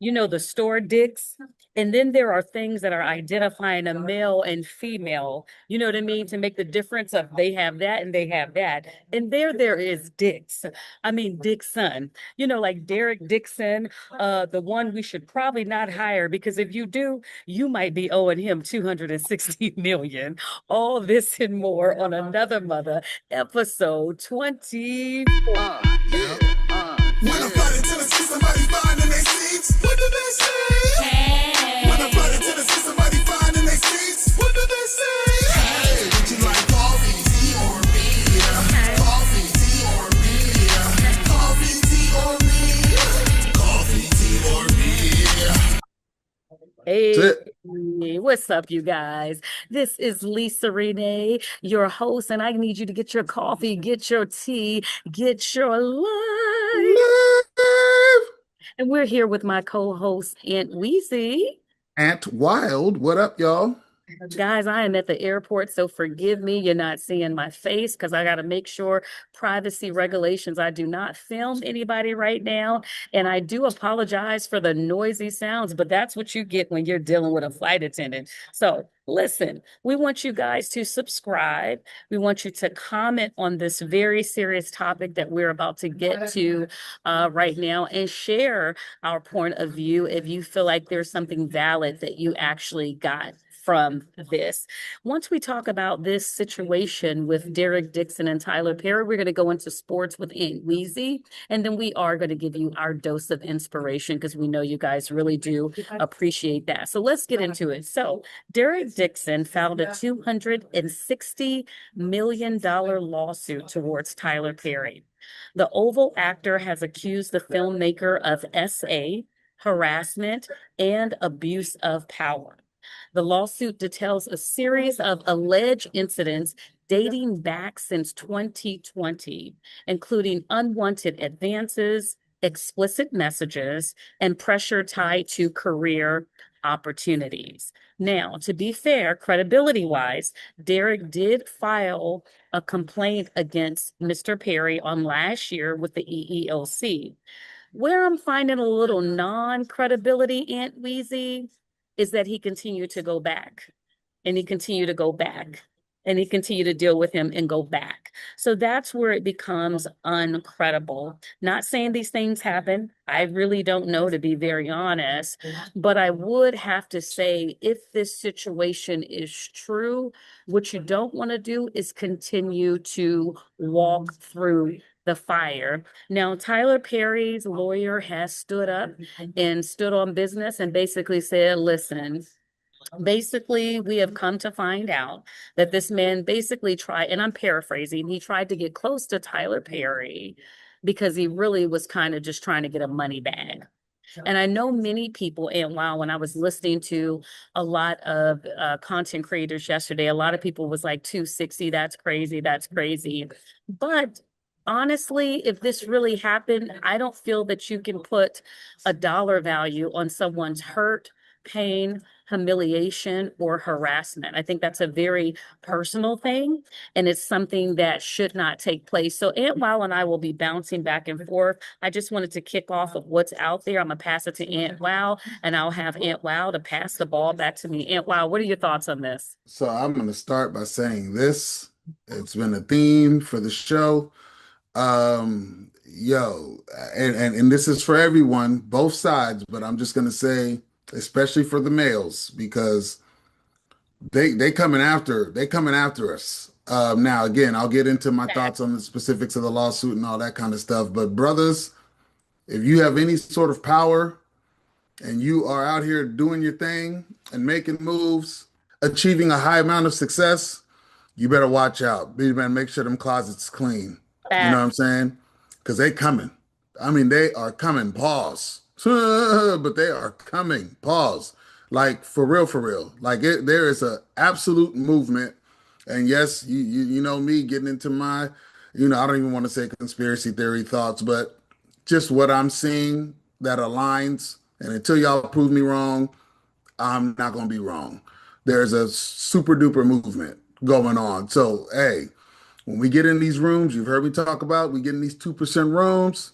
the store dicks. And then there are things that are identifying a male and female, you know what I mean, to make the difference of they have that and they have that. And there is Dix. I mean, Dixon, like Derek Dixon, the one we should probably not hire because if you do, you might be owing him 260 million. All this and more on Another Mother, episode 24. Yeah. When I'm fighting till I see somebody finding their seats, what do they say? Hey. When I'm fighting till I see somebody finding their seats, what do they say? Hey. Would you like coffee, tea, or beer? Okay. Coffee, tea, or beer? Coffee, tea, or beer? Coffee, tea, or beer? Hey, what's up, you guys? This is Lisa Renee, your host, and I need you to get your coffee, get your tea, get your life. And we're here with my co-host, Aunt Weezy. Aunt Wild, what up, y'all? Guys, I am at the airport, so forgive me. You're not seeing my face because I got to make sure privacy regulations. I do not film anybody right now. And I do apologize for the noisy sounds, but that's what you get when you're dealing with a flight attendant. So listen, we want you guys to subscribe. We want you to comment on this very serious topic that we're about to get to right now and share our point of view if you feel like there's something valid that you actually got from this. Once we talk about this situation with Derek Dixon and Tyler Perry, we're going to go into sports with Aunt Weezy, and then we are going to give you our dose of inspiration because we know you guys really do appreciate that. So let's get into it. So Derek Dixon filed a $260 million lawsuit towards Tyler Perry. The Oval actor has accused the filmmaker of SA, harassment, and abuse of power. The lawsuit details a series of alleged incidents dating back since 2020, including unwanted advances, explicit messages, and pressure tied to career opportunities. Now, to be fair, credibility-wise, Derek did file a complaint against Mr. Perry on last year with the EEOC. Where I'm finding a little non-credibility, Aunt Weezy, is that he continued to go back and he continued to go back and he continued to deal with him and go back. So that's where it becomes uncredible. Not saying these things happen. I really don't know, to be very honest, but I would have to say if this situation is true, what you don't want to do is continue to walk through the fire. Now, Tyler Perry's lawyer has stood up and stood on business and basically said, listen, basically, we have come to find out that this man basically tried, and I'm paraphrasing, he tried to get close to Tyler Perry because he really was kind of just trying to get a money bag. And I know many people, and wow, when I was listening to a lot of content creators yesterday, a lot of people was like 260, that's crazy, that's crazy. But honestly, if this really happened, I don't feel that you can put a dollar value on someone's hurt, pain, humiliation, or harassment. I think that's a very personal thing, and it's something that should not take place. So Aunt Wow and I will be bouncing back and forth. I just wanted to kick off of what's out there. I'm gonna pass it to Aunt Wow, and I'll have Aunt Wow to pass the ball back to me. Aunt Wow, what are your thoughts on this? So I'm going to start by saying this. It's been a theme for the show. And this is for everyone, both sides, but I'm just going to say, especially for the males, because they coming after us. Now again, I'll get into my thoughts on the specifics of the lawsuit and all that kind of stuff. But brothers, if you have any sort of power and you are out here doing your thing and making moves, achieving a high amount of success, you better watch out. You better make sure them closets clean. You know what I'm saying? Because they coming. I mean, they are coming. Pause. But they are coming. Pause. Like for real, for real. Like there is a absolute movement. And yes, you know me getting into my, I don't even want to say conspiracy theory thoughts, but just what I'm seeing that aligns. And until y'all prove me wrong, I'm not going to be wrong. There's a super duper movement going on. So, hey, when we get in these rooms, you've heard me talk about, we get in these 2% rooms,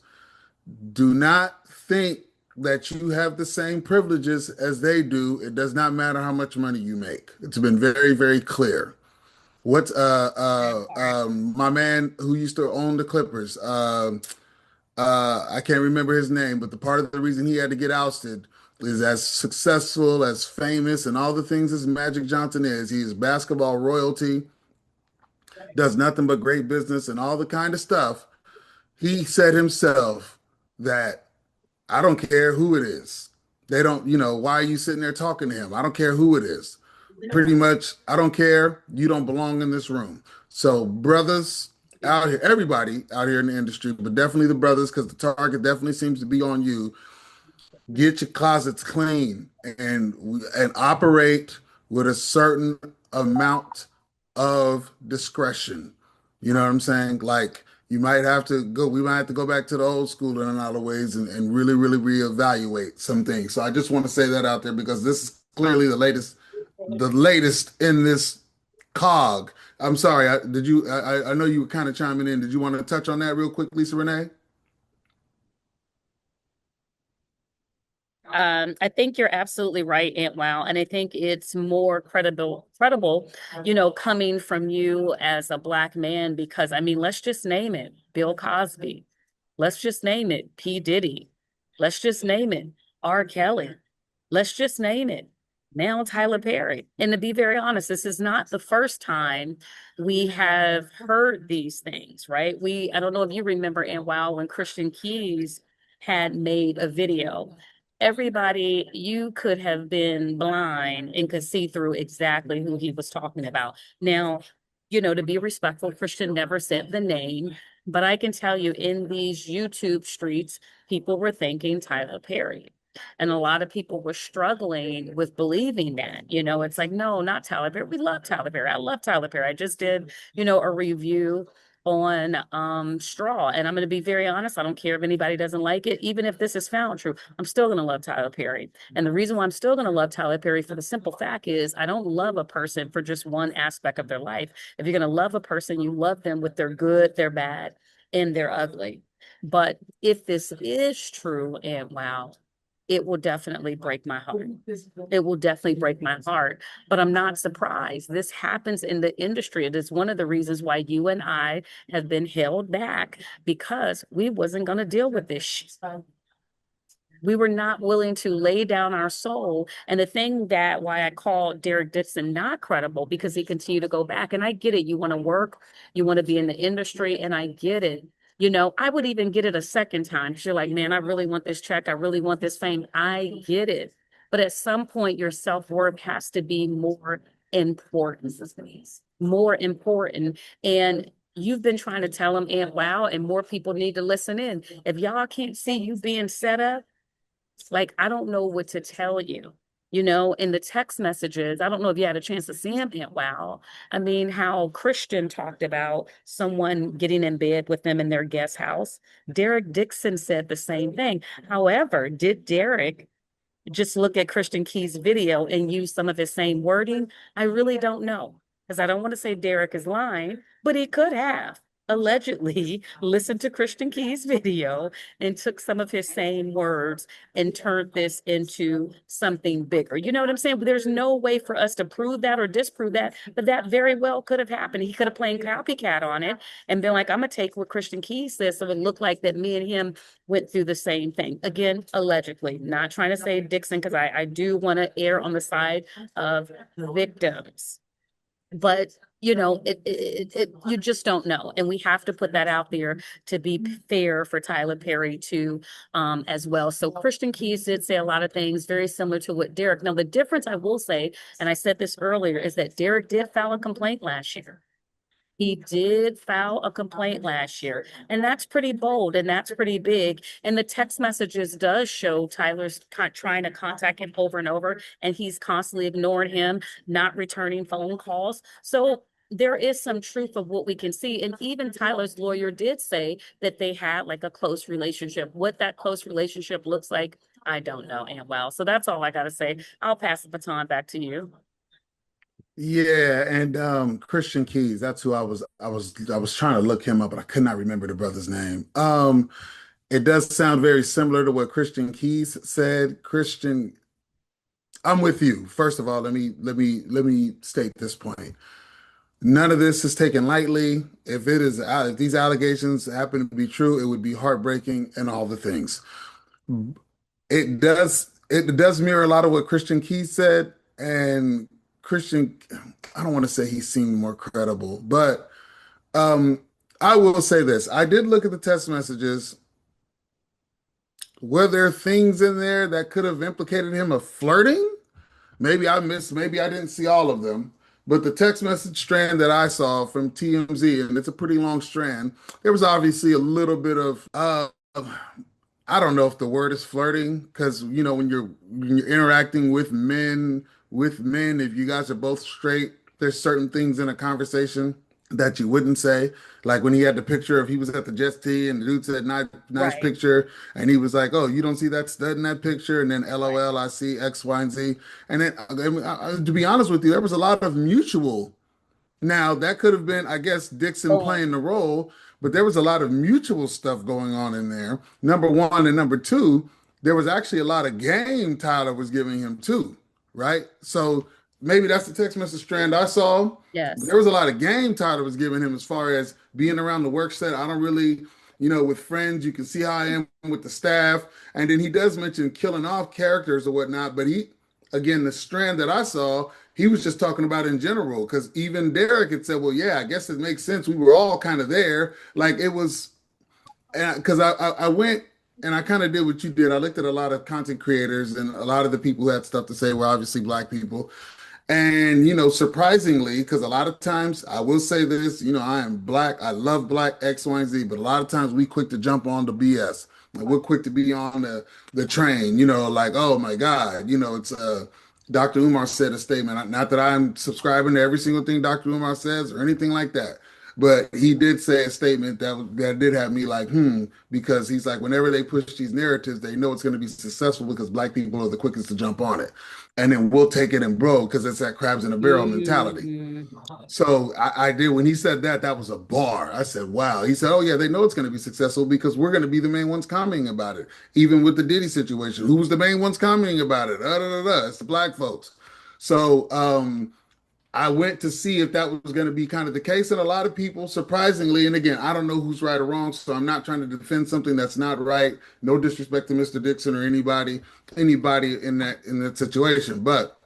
do not think that you have the same privileges as they do. It does not matter how much money you make. It's been very, very clear. What my man who used to own the Clippers, I can't remember his name, but the part of the reason he had to get ousted is as successful, as famous, and all the things as Magic Johnson is. He is basketball royalty, does nothing but great business and all the kind of stuff. He said himself that I don't care who it is. They don't, why are you sitting there talking to him? I don't care who it is. Pretty much, I don't care. You don't belong in this room. So, brothers out here, everybody out here in the industry, but definitely the brothers, because the target definitely seems to be on you. Get your closets clean and operate with a certain amount of discretion. You know what I'm saying? Like we might have to go back to the old school in a lot of ways and really, really reevaluate some things. So I just want to say that out there because this is clearly the latest in this cog. I'm sorry. I know you were kind of chiming in. Did you want to touch on that real quick, Lisa Renee? I think you're absolutely right, Aunt Wow. And I think it's more credible, coming from you as a black man, because I mean, let's just name it, Bill Cosby. Let's just name it, P. Diddy. Let's just name it, R. Kelly. Let's just name it, now Tyler Perry. And to be very honest, this is not the first time we have heard these things, right? I don't know if you remember, and wow, when Christian Keys had made a video, everybody, you could have been blind and could see through exactly who he was talking about. Now, to be respectful, Christian never said the name, but I can tell you in these YouTube streets, people were thinking Tyler Perry. And a lot of people were struggling with believing that. It's like, no, not Tyler Perry. We love Tyler Perry. I love Tyler Perry. I just did, a review on Straw. And I'm going to be very honest. I don't care if anybody doesn't like it. Even if this is found true, I'm still going to love Tyler Perry. And the reason why I'm still going to love Tyler Perry, for the simple fact is I don't love a person for just one aspect of their life. If you're going to love a person, you love them with their good, their bad, and their ugly. But if this is true, and wow, it will definitely break my heart. It will definitely break my heart. But I'm not surprised. This happens in the industry. It is one of the reasons why you and I have been held back, because we wasn't going to deal with this shit. We were not willing to lay down our soul. And the thing that why I call Derek Dixon not credible, because he continued to go back. And I get it. You want to work, you want to be in the industry, and I get it. I would even get it a second time. You're like, man, I really want this check. I really want this fame. I get it. But at some point, your self-worth has to be more important. More important. And you've been trying to tell them, and wow, and more people need to listen in. If y'all can't see you being set up, like, I don't know what to tell you. In the text messages, I don't know if you had a chance to see him yet. Wow. I mean, how Christian talked about someone getting in bed with them in their guest house. Derek Dixon said the same thing. However, did Derek just look at Christian Key's video and use some of his same wording? I really don't know, because I don't want to say Derek is lying, but he could have allegedly listened to Christian Key's video and took some of his same words and turned this into something bigger. You know what I'm saying? But there's no way for us to prove that or disprove that, but that very well could have happened. He could have played copycat on it and been like, I'm gonna take what Christian Key says, so it looked like that me and him went through the same thing. Again, allegedly, not trying to say Dixon, because I do want to err on the side of victims. But you just don't know, and we have to put that out there to be fair for Tyler Perry too, as well. So Christian Keys did say a lot of things very similar to what Derek. Now the difference, I will say, and I said this earlier, is that Derek did file a complaint last year. He did file a complaint last year, and that's pretty bold and that's pretty big. And the text messages does show Tyler's trying to contact him over and over, and he's constantly ignoring him, not returning phone calls. So there is some truth of what we can see. And even Tyler's lawyer did say that they had like a close relationship. What that close relationship looks like, I don't know. And well, so that's all I got to say. I'll pass the baton back to you. Yeah, and Christian Keys, that's who I was trying to look him up, but I could not remember the brother's name. it does sound very similar to what Christian Keys said. Christian, I'm with you. First of all, let me state this point. None of this is taken lightly. If these allegations happen to be true, it would be heartbreaking and all the things. It does mirror a lot of what Christian Keith said, and Christian, I don't want to say he seemed more credible, but um I will say this. I did look at the text messages. Were there things in there that could have implicated him of flirting? Maybe I didn't see all of them. But the text message strand that I saw from TMZ, and it's a pretty long strand, there was obviously a little bit of I don't know if the word is flirting, because when you're interacting with men, if you guys are both straight, there's certain things in a conversation that you wouldn't say. Like when he had the picture of he was at the jet ski and the dude said nice Right. picture, and he was like, "Oh, you don't see that stud in that picture?" And then Right. LOL, I see X, Y, and Z. And then to be honest with you, there was a lot of mutual. Now, that could have been, I guess, Dixon Oh, playing the role, but there was a lot of mutual stuff going on in there. Number one. And number two, there was actually a lot of game Tyler was giving him too, right? So maybe that's the text message strand I saw. But yes. there was a lot of game Tyler was giving him as far as being around the work set. I don't really, with friends, you can see how I am with the staff. And then he does mention killing off characters or whatnot, but again, the strand that I saw, he was just talking about in general, because even Derek had said, "Well, yeah, I guess it makes sense. We were all kind of there." Like it was, because I went and I kind of did what you did. I looked at a lot of content creators, and a lot of the people who had stuff to say were obviously Black people. And surprisingly, because a lot of times I will say this, I am Black, I love Black X, Y, and Z, but a lot of times we quick to jump on the BS. Like we're quick to be on the train, like, oh my God, it's Dr. Umar said a statement. Not that I'm subscribing to every single thing Dr. Umar says or anything like that. But he did say a statement that did have me like, because he's like, whenever they push these narratives, they know it's going to be successful because Black people are the quickest to jump on it, and then we'll take it and bro, because it's that crabs in a barrel mentality. Mhm. So I did, when he said that, that was a bar. I said, wow. He said, oh yeah, they know it's going to be successful because we're going to be the main ones commenting about it. Even with the Diddy situation, who was the main ones commenting about it? It's the Black folks. So I went to see if that was going to be kind of the case, and a lot of people, surprisingly, and again, I don't know who's right or wrong, so I'm not trying to defend something that's not right. No disrespect to Mr. Dixon or anybody in that situation, but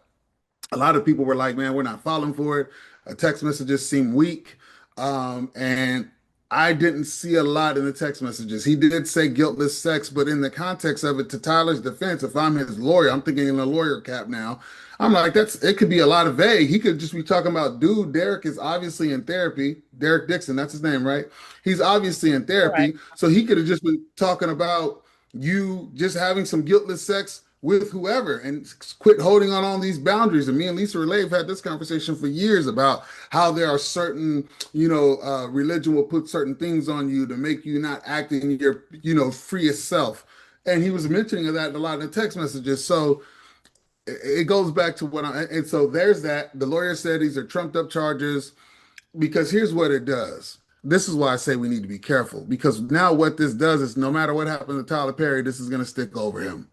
a lot of people were like, man, we're not falling for it. Text messages seem weak. And I didn't see a lot in the text messages. He did say guiltless sex, but in the context of it, to Tyler's defense, if I'm his lawyer, I'm thinking in a lawyer cap now. I'm like, it could be a lot of vague. He could just be talking about, dude, Derek is obviously in therapy. Derek Dixon, that's his name, right? He's obviously in Right. therapy. So he could have just been talking about you just having some guiltless sex with whoever and quit holding on all these boundaries. And me and Lisa Renee have had this conversation for years about how there are certain, religion will put certain things on you to make you not act in your, freest self. And he was mentioning that in a lot of the text messages. So it goes back to and so there's that. The lawyer said these are trumped up charges, because here's what it does. This is why I say we need to be careful, because now what this does is no matter what happens to Tyler Perry, this is going to stick over him,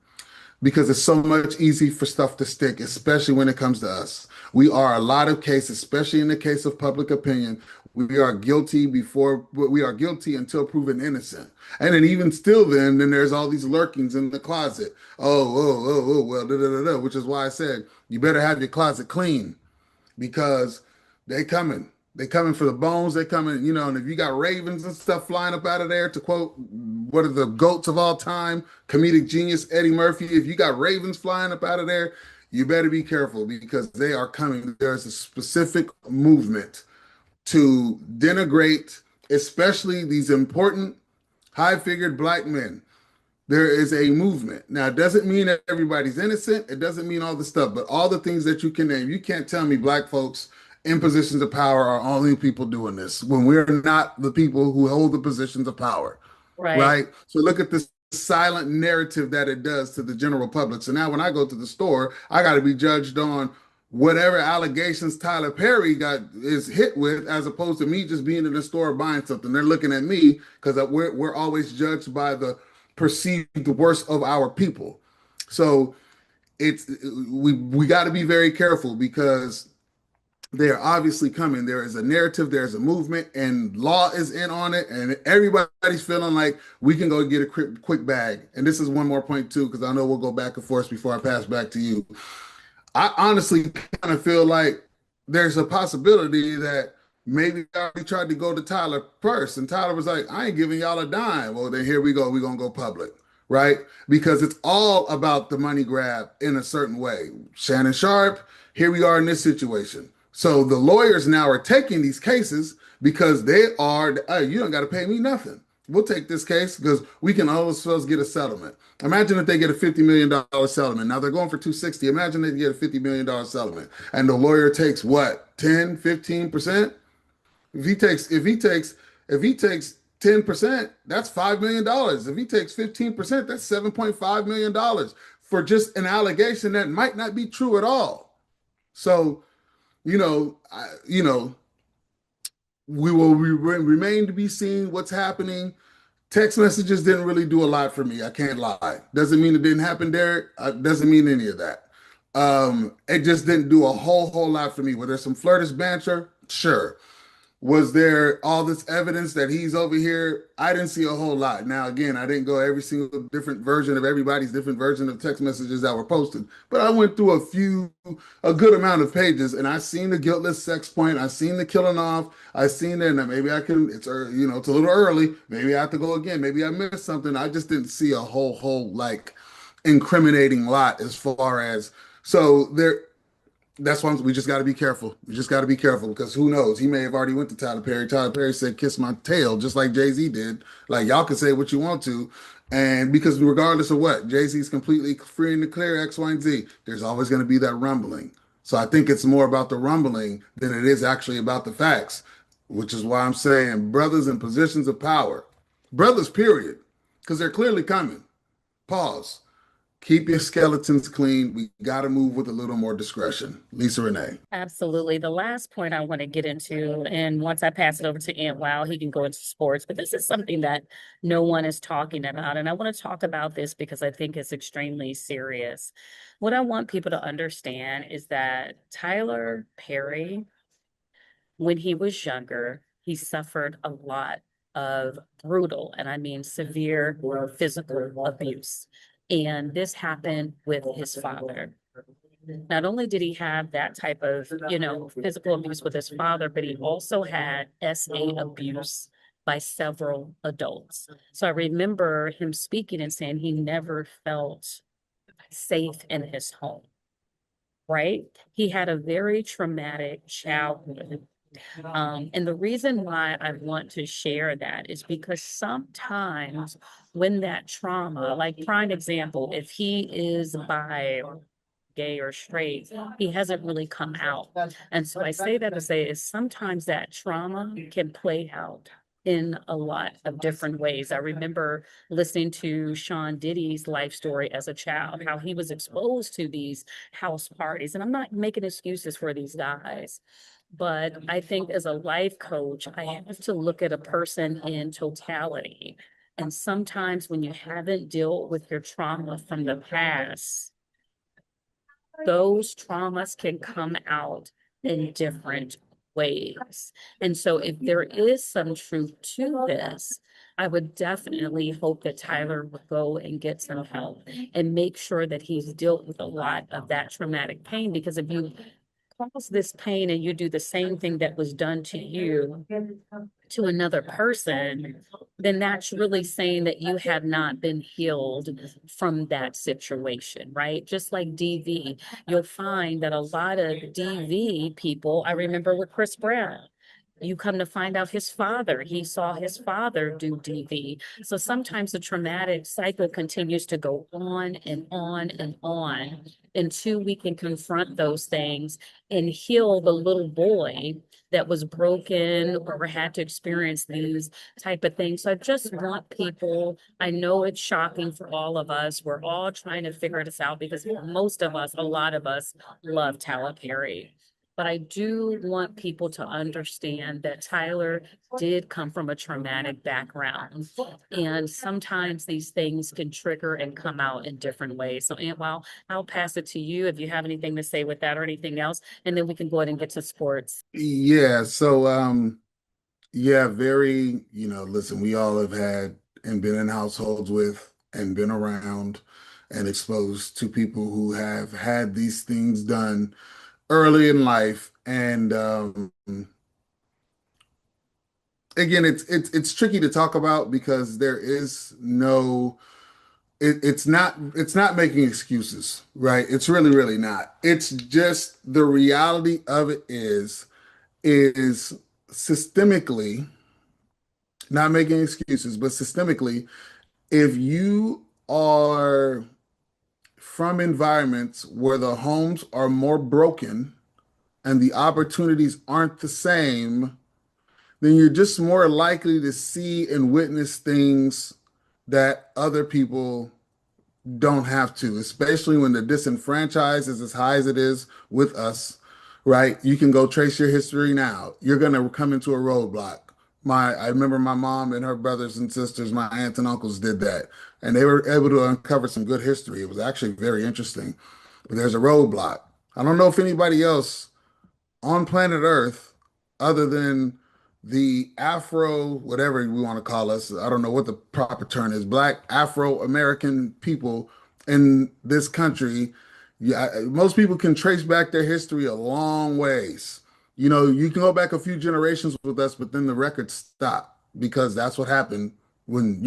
because it's so much easy for stuff to stick, especially when it comes to us. We are a lot of cases, especially in the case of public opinion. We are guilty until proven innocent. And then even still, then there's all these lurkings in the closet. Well, da, da, da, da, which is why I said you better have your closet clean, because they coming. They coming for the bones. They coming, and if you got ravens and stuff flying up out of there, to quote one of the goats of all time, comedic genius Eddie Murphy, if you got ravens flying up out of there, you better be careful, because they are coming. There's a specific movement to denigrate, especially these important, high-figured Black men. There is a movement. Now, it doesn't mean that everybody's innocent. It doesn't mean all the stuff, but all the things that you can name. You can't tell me Black folks in positions of power are only people doing this when we're not the people who hold the positions of power, Right. right? So look at this silent narrative that it does to the general public. So now when I go to the store, I got to be judged on whatever allegations Tyler Perry is hit with, as opposed to me just being in the store buying something. They're looking at me because we're always judged by perceive the worst of our people. So it's we got to be very careful because they are obviously coming. There is a narrative, there's a movement, and law is in on it, and everybody's feeling like we can go get a quick bag. And this is one more point too, because I know we'll go back and forth before I pass back to you. I honestly kind of feel like there's a possibility that maybe we tried to go to Tyler first, and Tyler was like, "I ain't giving y'all a dime." Well, then here we go. We're gonna go public, right? Because it's all about the money grab in a certain way. Shannon Sharp, here we are in this situation. So the lawyers now are taking these cases because they are, hey, you don't got to pay me nothing. We'll take this case because we can always get a settlement. Imagine if they get a $50 million settlement. Now they're going for 260. Imagine they get a $50 million settlement and the lawyer takes what, 10, 15%? If he takes 10%, that's $5 million. If he takes 15%, that's $7.5 million for just an allegation that might not be true at all. So, we will remain to be seen what's happening. Text messages didn't really do a lot for me. I can't lie. Doesn't mean it didn't happen, Derek. Doesn't mean any of that. It just didn't do a whole lot for me. Were there some flirtish banter? Sure. Was there all this evidence that he's over here? I didn't see a whole lot. Now, again, I didn't go every single different version of everybody's different version of text messages that were posted, but I went through a good amount of pages, and I seen the guiltless sex point. I seen the killing off. I seen that. Now maybe I can. It's it's a little early. Maybe I have to go again. Maybe I missed something. I just didn't see a whole like incriminating lot as far as so there. That's why we just got to be careful. We just got to be careful because who knows? He may have already went to Tyler Perry. Tyler Perry said, "Kiss my tail," just like Jay-Z did. Like y'all can say what you want to, and because regardless of what, Jay-Z's completely free and clear X, Y, and Z. There's always going to be that rumbling. So I think it's more about the rumbling than it is actually about the facts, which is why I'm saying brothers in positions of power, brothers, period, because they're clearly coming. Pause. Keep your skeletons clean. We got to move with a little more discretion. Lisa Renee. Absolutely. The last point I want to get into, and once I pass it over to Aunt Wow, he can go into sports, but this is something that no one is talking about. And I want to talk about this because I think it's extremely serious. What I want people to understand is that Tyler Perry, when he was younger, he suffered a lot of brutal, and I mean severe physical abuse. And this happened with his father. Not only did he have that type of, physical abuse with his father, but he also had SA abuse by several adults. So I remember him speaking and saying he never felt safe in his home, right? He had a very traumatic childhood. And the reason why I want to share that is because sometimes when that trauma, like prime example, if he is bi, gay or straight, he hasn't really come out. And so I say that to say is sometimes that trauma can play out in a lot of different ways. I remember listening to Sean Diddy's life story as a child, how he was exposed to these house parties. And I'm not making excuses for these guys. But I think as a life coach, I have to look at a person in totality. And sometimes when you haven't dealt with your trauma from the past, those traumas can come out in different ways. And so if there is some truth to this, I would definitely hope that Tyler would go and get some help and make sure that he's dealt with a lot of that traumatic pain. Because if you cause this pain and you do the same thing that was done to you to another person, then that's really saying that you have not been healed from that situation, right? Just like DV, you'll find that a lot of DV people, I remember with Chris Brown, you come to find out he saw his father do DV. So sometimes the traumatic cycle continues to go on and on and on until we can confront those things and heal the little boy that was broken or had to experience these type of things. So I just want people, I know it's shocking for all of us. We're all trying to figure this out because most of us, a lot of us love Tyler Perry. But I do want people to understand that Tyler did come from a traumatic background. And sometimes these things can trigger and come out in different ways. So, Aunt, well, I'll pass it to you if you have anything to say with that or anything else, and then we can go ahead and get to sports. Yeah, so yeah, very, listen, we all have had and been in households with and been around and exposed to people who have had these things done early in life. And again, it's tricky to talk about because there is no it's not making excuses, right? It's really not. It's just the reality of it is systemically, not making excuses, but systemically, if you are from environments where the homes are more broken and the opportunities aren't the same, then you're just more likely to see and witness things that other people don't have to, especially when the disenfranchised is as high as it is with us, right? You can go trace your history now. You're going to come into a roadblock. I remember my mom and her brothers and sisters, my aunts and uncles did that, and they were able to uncover some good history. It was actually very interesting. But there's a roadblock. I don't know if anybody else on planet Earth, other than the Afro, whatever we want to call us, I don't know what the proper term is, Black Afro American people in this country. Yeah, most people can trace back their history a long ways. You can go back a few generations with us, but then the records stop because that's what happened when,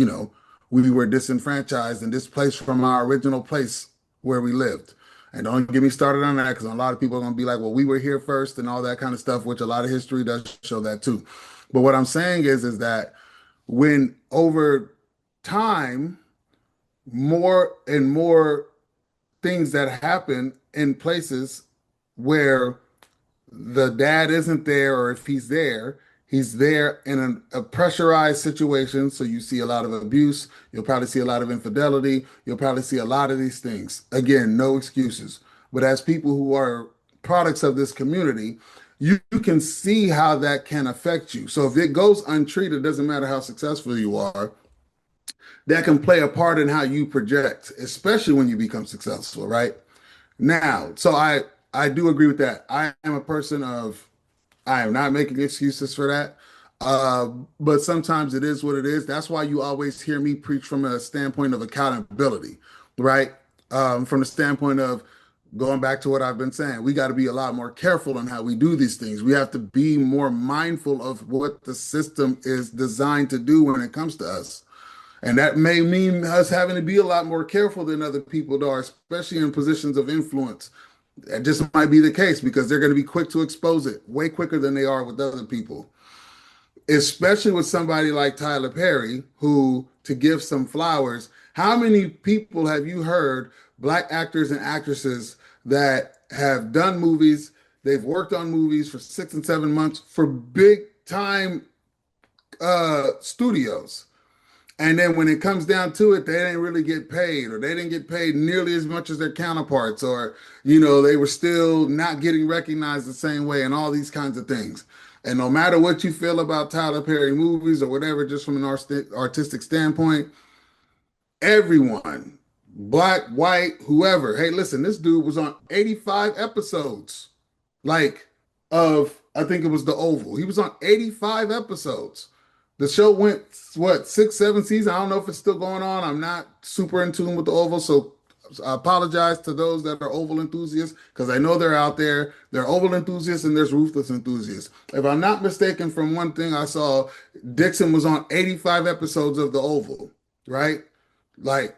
we were disenfranchised and displaced from our original place where we lived. And don't get me started on that because a lot of people are going to be like, well, we were here first and all that kind of stuff, which a lot of history does show that too. But what I'm saying is that when over time, more and more things that happen in places where the dad isn't there, or if he's there in a pressurized situation. So you see a lot of abuse. You'll probably see a lot of infidelity. You'll probably see a lot of these things. Again, no excuses. But as people who are products of this community, you can see how that can affect you. So if it goes untreated, it doesn't matter how successful you are, that can play a part in how you project, especially when you become successful, right? Now, so I do agree with that. I am a person of I am not making excuses for that. Uh, but sometimes it is what it is. That's why you always hear me preach from a standpoint of accountability, right? From the standpoint of going back to what I've been saying, we got to be a lot more careful on how we do these things. We have to be more mindful of what the system is designed to do when it comes to us. And that may mean us having to be a lot more careful than other people are, especially in positions of influence. That just might be the case because they're going to be quick to expose it, way quicker than they are with other people. Especially with somebody like Tyler Perry, who, to give some flowers, how many people have you heard, black actors and actresses that have done movies, they've worked on movies for 6 and 7 months for big time studios. And then when it comes down to it, they didn't really get paid, or they didn't get paid nearly as much as their counterparts, or, they were still not getting recognized the same way, and all these kinds of things. And no matter what you feel about Tyler Perry movies or whatever, just from an artistic standpoint, everyone, black, white, whoever, hey, listen, this dude was on 85 episodes, like, I think it was The Oval. He was on 85 episodes. The show went, what, 6, 7 seasons? I don't know if it's still going on. I'm not super in tune with The Oval, so I apologize to those that are Oval enthusiasts because I know they're out there. There are Oval enthusiasts and there's Ruthless enthusiasts. If I'm not mistaken, from one thing I saw, Dixon was on 85 episodes of The Oval, right? Like,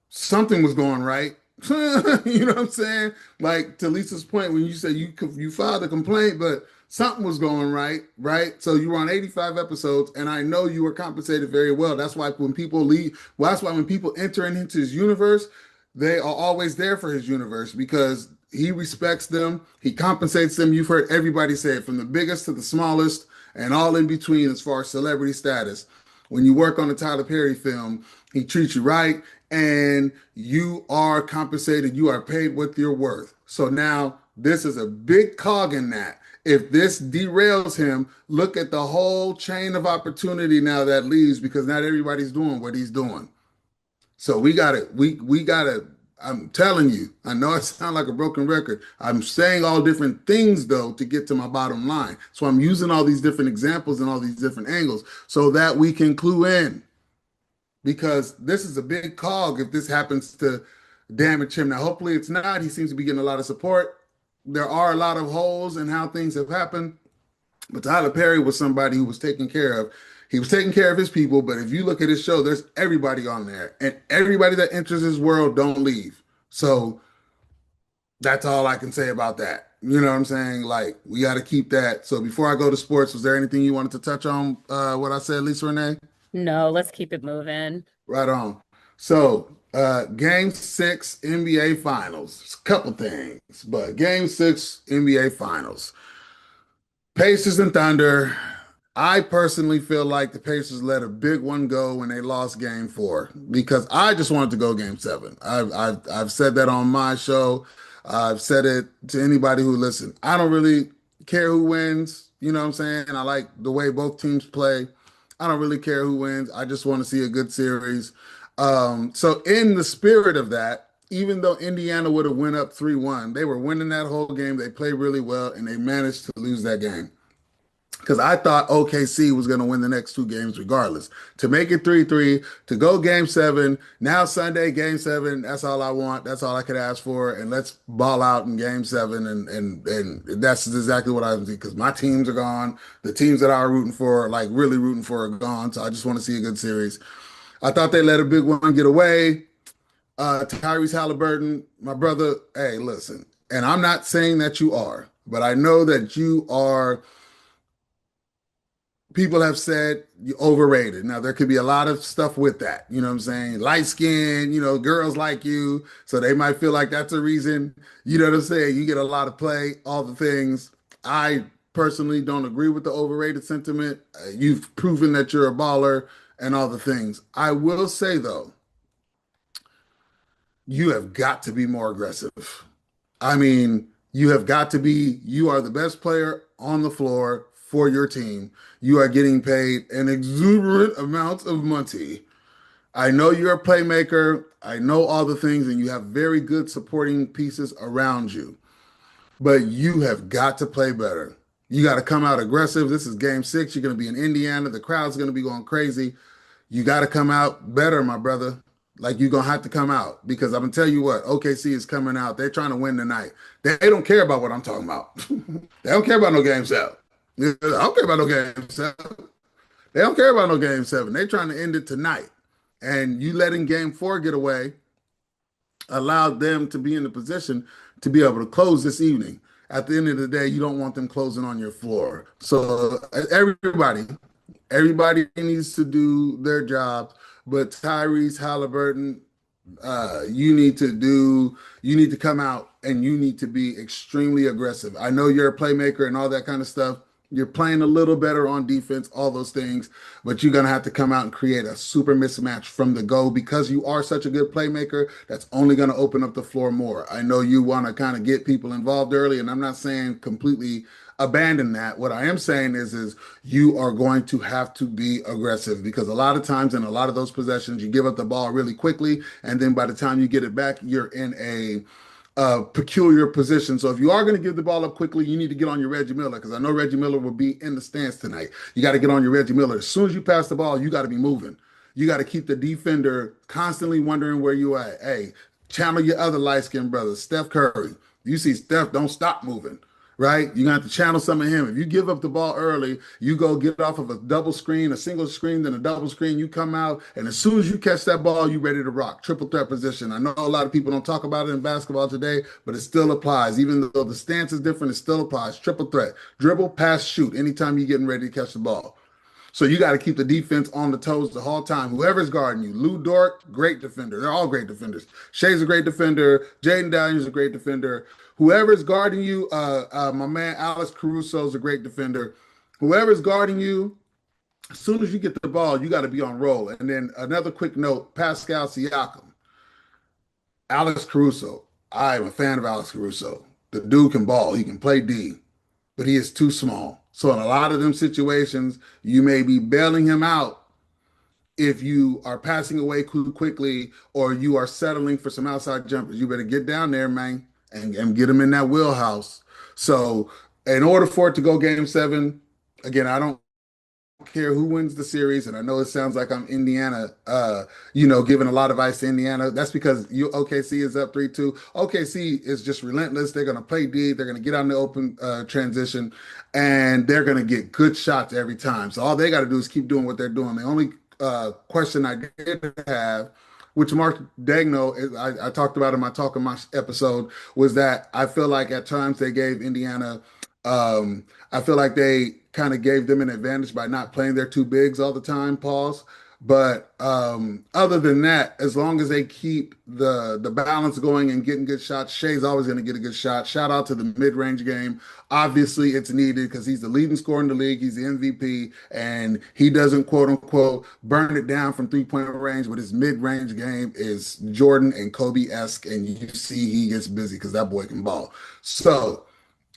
something was going right. You know what I'm saying? Like, to Lisa's point, when you say you filed a complaint, but something was going right, right? So you were on 85 episodes, and I know you were compensated very well. That's why when people leave, well, that's why when people enter into his universe, they are always there for his universe because he respects them, he compensates them. You've heard everybody say it, from the biggest to the smallest and all in between as far as celebrity status. When you work on a Tyler Perry film, he treats you right, and you are compensated. You are paid what you're worth. So now This is a big cog in that. If this derails him, look at the whole chain of opportunity now that leaves because not everybody's doing what he's doing. So we got to we got to I'm telling you, I know it sounds like a broken record. I'm saying all different things though to get to my bottom line. So I'm using all these different examples and all these different angles so that we can clue in because this is a big cog if this happens to damage him. Now, hopefully it's not. He seems to be getting a lot of support. There are a lot of holes in how things have happened, but Tyler Perry was somebody who was taken care of. He was taking care of his people, but if you look at his show, there's everybody on there, and everybody that enters his world don't leave. So that's all I can say about that. You know what I'm saying? Like we got to keep that. So before I go to sports, was there anything you wanted to touch on? What I said, Lisa Renee? No, let's keep it moving. Right on. So, game six NBA Finals. A couple things, but game six NBA Finals. Pacers and Thunder. I personally feel like the Pacers let a big one go when they lost game four because I just wanted to go game seven. I've said that on my show. I've said it to anybody who listens. I don't really care who wins. You know what I'm saying? I like the way both teams play. I don't really care who wins. I just want to see a good series. So in the spirit of that, even though Indiana would have went up 3-1, they were winning that whole game. They played really well, and they managed to lose that game. Because I thought OKC was going to win the next two games regardless. To make it 3-3, to go game seven, now Sunday, game seven, that's all I want. That's all I could ask for. And let's ball out in game seven. And that's exactly what I was because my teams are gone. The teams that I was rooting for, like really rooting for, are gone. So I just want to see a good series. I thought they let a big one get away. Tyrese Halliburton, my brother, hey, listen. And I'm not saying that you are, but I know that you are people have said you overrated. Now there could be a lot of stuff with that. You know what I'm saying? Light skin, girls like you. So they might feel like that's a reason. You know what I'm saying? You get a lot of play, all the things. I personally don't agree with the overrated sentiment. You've proven that you're a baller and all the things. I will say though, you have got to be more aggressive. I mean, you are the best player on the floor for your team. You are getting paid an exuberant amount of money. I know you're a playmaker. I know all the things, and you have very good supporting pieces around you. But you have got to play better. You got to come out aggressive. This is game six. You're going to be in Indiana. The crowd's going to be going crazy. You got to come out better, my brother. Like you're going to have to come out because I'm going to tell you what, OKC is coming out. They're trying to win tonight. They don't care about what I'm talking about. They don't care about no game seven. I don't care about no game seven. They don't care about no game seven. They're trying to end it tonight. And you letting game four get away allowed them to be in the position to be able to close this evening. At the end of the day, you don't want them closing on your floor. So everybody needs to do their job. But Tyrese Halliburton, you need to come out and you need to be extremely aggressive. I know you're a playmaker and all that kind of stuff. You're playing a little better on defense, all those things, but you're going to have to come out and create a super mismatch from the go because you are such a good playmaker. That's only going to open up the floor more. I know you want to kind of get people involved early, and I'm not saying completely abandon that. What I am saying is you are going to have to be aggressive because a lot of times in a lot of those possessions, you give up the ball really quickly, and then by the time you get it back, you're in a peculiar position. So if you are going to give the ball up quickly, you need to get on your Reggie Miller because I know Reggie Miller will be in the stands tonight. You got to get on your Reggie Miller. As soon as you pass the ball, you got to be moving. You got to keep the defender constantly wondering where you at. Hey, channel your other light-skinned brother, Steph Curry. You see Steph, don't stop moving. Right? You're going to have to channel some of him. If you give up the ball early, you go get off of a double screen, a single screen, then a double screen, you come out, and as soon as you catch that ball, you're ready to rock. Triple threat position. I know a lot of people don't talk about it in basketball today, but it still applies. Even though the stance is different, it still applies. Triple threat. Dribble, pass, shoot, anytime you're getting ready to catch the ball. So you got to keep the defense on the toes the whole time. Whoever's guarding you, Lou Dort, great defender. They're all great defenders. Shay's a great defender. Jaden Daniels a great defender. Whoever's guarding you, my man Alex Caruso is a great defender. Whoever's guarding you, as soon as you get the ball, you got to be on roll. And then another quick note, Pascal Siakam, Alex Caruso. I am a fan of Alex Caruso. The dude can ball. He can play D, but he is too small. So in a lot of them situations, you may be bailing him out if you are passing away quickly or you are settling for some outside jumpers. You better get down there, man, and get him in that wheelhouse. So in order for it to go game 7, again, I don't care who wins the series, and I know it sounds like I'm Indiana, giving a lot of ice to Indiana. That's because you OKC is up 3-2. OKC is just relentless. They're going to play D. They're going to get on the open transition, and they're going to get good shots every time. So all they got to do is keep doing what they're doing. The only question I did have, which Mark Dagno, I talked about in my talk in my episode, was that I feel like at times they gave Indiana, I feel like they kind of gave them an advantage by not playing their two bigs all the time, pause. But other than that, as long as they keep the balance going and getting good shots, Shea's always going to get a good shot. Shout out to the mid range game. Obviously, it's needed because he's the leading scorer in the league. He's the MVP, and he doesn't quote unquote burn it down from 3 point range. But his mid range game is Jordan and Kobe esque, and you see he gets busy because that boy can ball. So,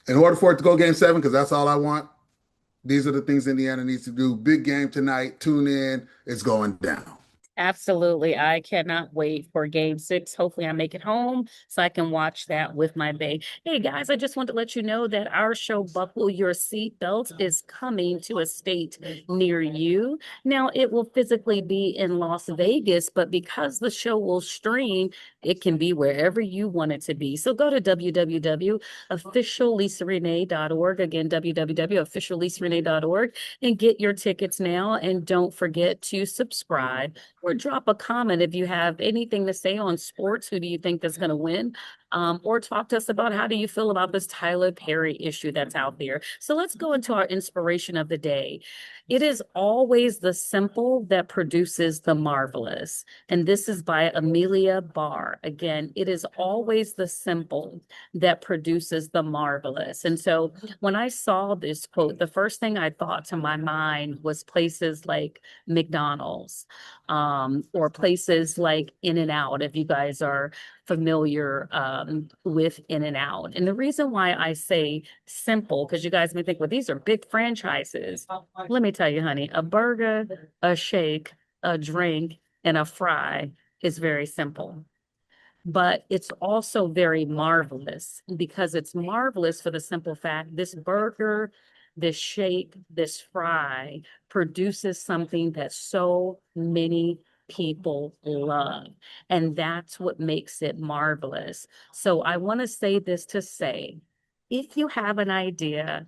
in order for it to go game 7, because that's all I want, these are the things Indiana needs to do. Big game tonight. Tune in. It's going down. Absolutely. I cannot wait for game 6. Hopefully, I make it home so I can watch that with my babe. Hey, guys, I just want to let you know that our show, Buckle Your Seatbelt, is coming to a state near you. Now, it will physically be in Las Vegas, but because the show will stream, it can be wherever you want it to be. So go to www.officiallisarenee.org. Again, www.officiallisarenee.org and get your tickets now. And don't forget to subscribe or drop a comment if you have anything to say on sports. Who do you think is going to win? Or talk to us about how do you feel about this Tyler Perry issue that's out there. So let's go into our inspiration of the day. It is always the simple that produces the marvelous. And this is by Amelia Barr. Again, it is always the simple that produces the marvelous. And so when I saw this quote, the first thing I thought to my mind was places like McDonald's, or places like In-N-Out, if you guys are familiar with In-N-Out. And the reason why I say simple, because you guys may think, well, these are big franchises. Let me tell you, honey, a burger, a shake, a drink, and a fry is very simple. But it's also very marvelous because it's marvelous for the simple fact this burger, this shake, this fry produces something that so many people love. And that's what makes it marvelous. So I want to say this to say, if you have an idea,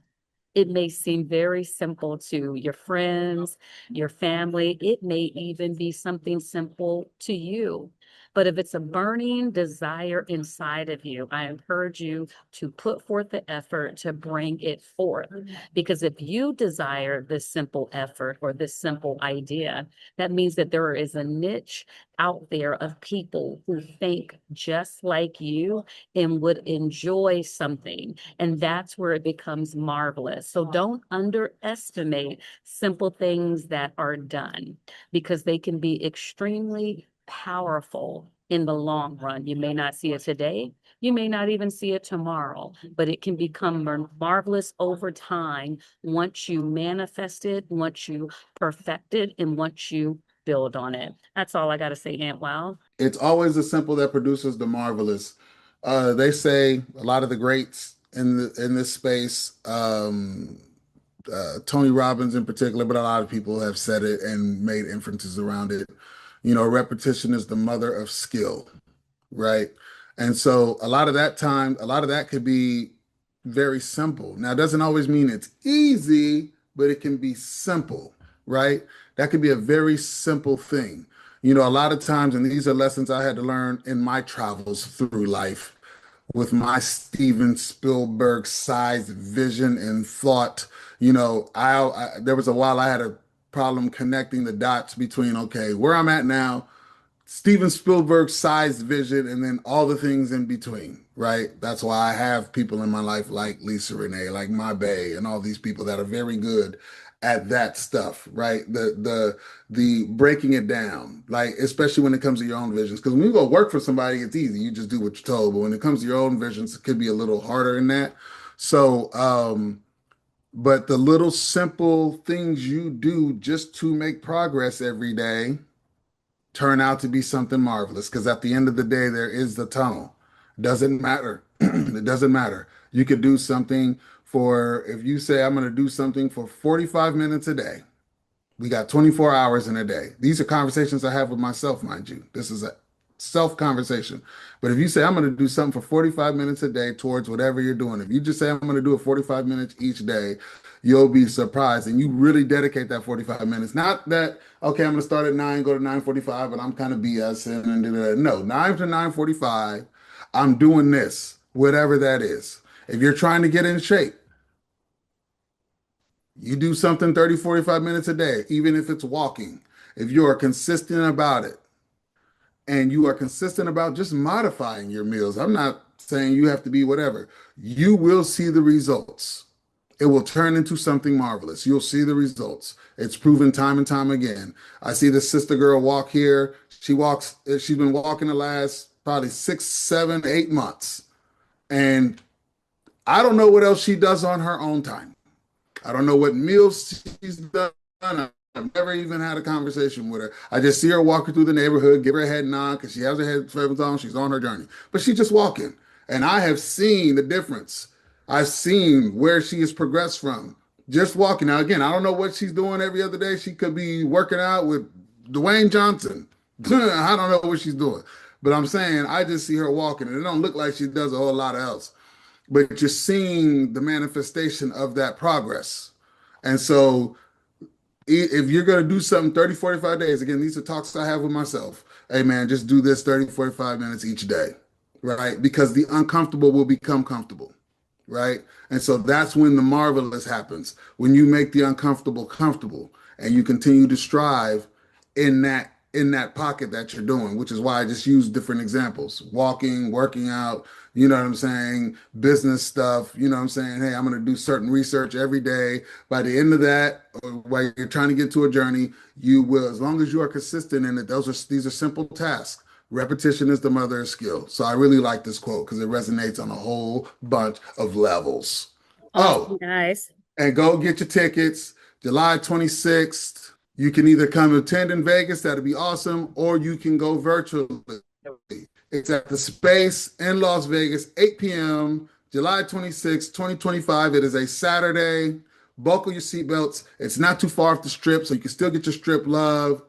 it may seem very simple to your friends, your family. It may even be something simple to you. But if it's a burning desire inside of you, I encourage you to put forth the effort to bring it forth. Because if you desire this simple effort or this simple idea, that means that there is a niche out there of people who think just like you and would enjoy something. And that's where it becomes marvelous. So don't underestimate simple things that are done because they can be extremely powerful in the long run. You may not see it today. You may not even see it tomorrow, but it can become marvelous over time once you manifest it, once you perfect it, and once you build on it. That's all I got to say, Aunt Wow. It's always the simple that produces the marvelous. They say a lot of the greats in this space, Tony Robbins in particular, but a lot of people have said it and made inferences around it. Repetition is the mother of skill, right? And so a lot of that could be very simple. Now, it doesn't always mean it's easy, but it can be simple, right? That could be a very simple thing. A lot of times, and these are lessons I had to learn in my travels through life with my Steven Spielberg sized vision and thought. There was a while I had a problem connecting the dots between, okay, where I'm at now, Steven Spielberg sized vision, and then all the things in between, right? That's why I have people in my life like Lisa Renee, like my bae, and all these people that are very good at that stuff, right? The breaking it down, like especially when it comes to your own visions. Because when you go work for somebody, it's easy. You just do what you're told. But when it comes to your own visions, it could be a little harder in that. So, but the little simple things you do just to make progress every day turn out to be something marvelous. Because at the end of the day, there is the tunnel. Doesn't matter. It doesn't matter. You could do something for, if you say, I'm going to do something for 45 minutes a day. We got 24 hours in a day. These are conversations I have with myself, mind you. This is a self conversation. But if you say, I'm going to do something for 45 minutes a day towards whatever you're doing, if you just say, I'm going to do it 45 minutes each day, you'll be surprised. And you really dedicate that 45 minutes. Not that, okay, I'm going to start at 9, go to 9:45, but I'm kind of BSing and do that. No, 9 to 9:45, I'm doing this, whatever that is. If you're trying to get in shape, you do something 30, 45 minutes a day, even if it's walking. If you are consistent about it and you are consistent about just modifying your meals, I'm not saying you have to be whatever, you will see the results. It will turn into something marvelous. You'll see the results. It's proven time and time again. I see this sister girl walk here. She's been walking the last probably 6, 7, 8 months. And I don't know what else she does on her own time. I don't know what meals she's done. I've never even had a conversation with her. I just see her walking through the neighborhood, give her a head nod because she has her headphones on. She's on her journey, but she's just walking. And I have seen the difference. I've seen where she has progressed from just walking. Now, again, I don't know what she's doing every other day. She could be working out with Dwayne Johnson. I don't know what she's doing, but I'm saying I just see her walking, and it don't look like she does a whole lot else, but you're seeing the manifestation of that progress. And so if you're going to do something 30, 45 days, again, these are talks I have with myself. Hey, man, just do this 30, 45 minutes each day, right? Because the uncomfortable will become comfortable, right? And so that's when the marvelous happens, when you make the uncomfortable comfortable and you continue to strive in that pocket that you're doing, which is why I just use different examples: walking, working out, you know what I'm saying, business stuff, you know what I'm saying. Hey, I'm going to do certain research every day. By the end of that, while you're trying to get to a journey, you will, as long as you are consistent in it. These are simple tasks. Repetition is the mother of skill. So I really like this quote because it resonates on a whole bunch of levels. Awesome, Oh, guys. and go get your tickets. July 26th. You can either come attend in Vegas, that'd be awesome, or you can go virtually. It's at the Space in Las Vegas, 8 p.m., July 26th, 2025. It is a Saturday. Buckle your seatbelts. It's not too far off the strip, so you can still get your strip love,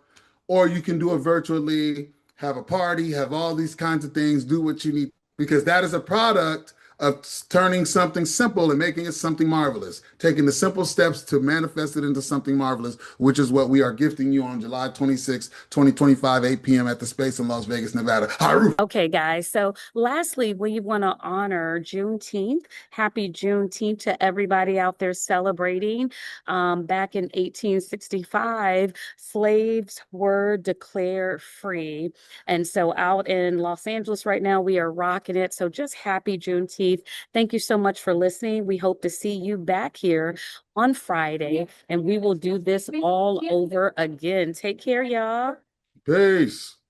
or you can do it virtually, have a party, have all these kinds of things, do what you need, because that is a product of turning something simple and making it something marvelous, taking the simple steps to manifest it into something marvelous, which is what we are gifting you on July 26th, 2025, 8 p.m. at the Space in Las Vegas, Nevada. Haru! Okay, guys. So lastly, we want to honor Juneteenth. Happy Juneteenth to everybody out there celebrating. Back in 1865, slaves were declared free. And so out in Los Angeles right now, we are rocking it. So just happy Juneteenth. Thank you so much for listening. We hope to see you back here on Friday, and we will do this all over again. Take care, y'all. Peace.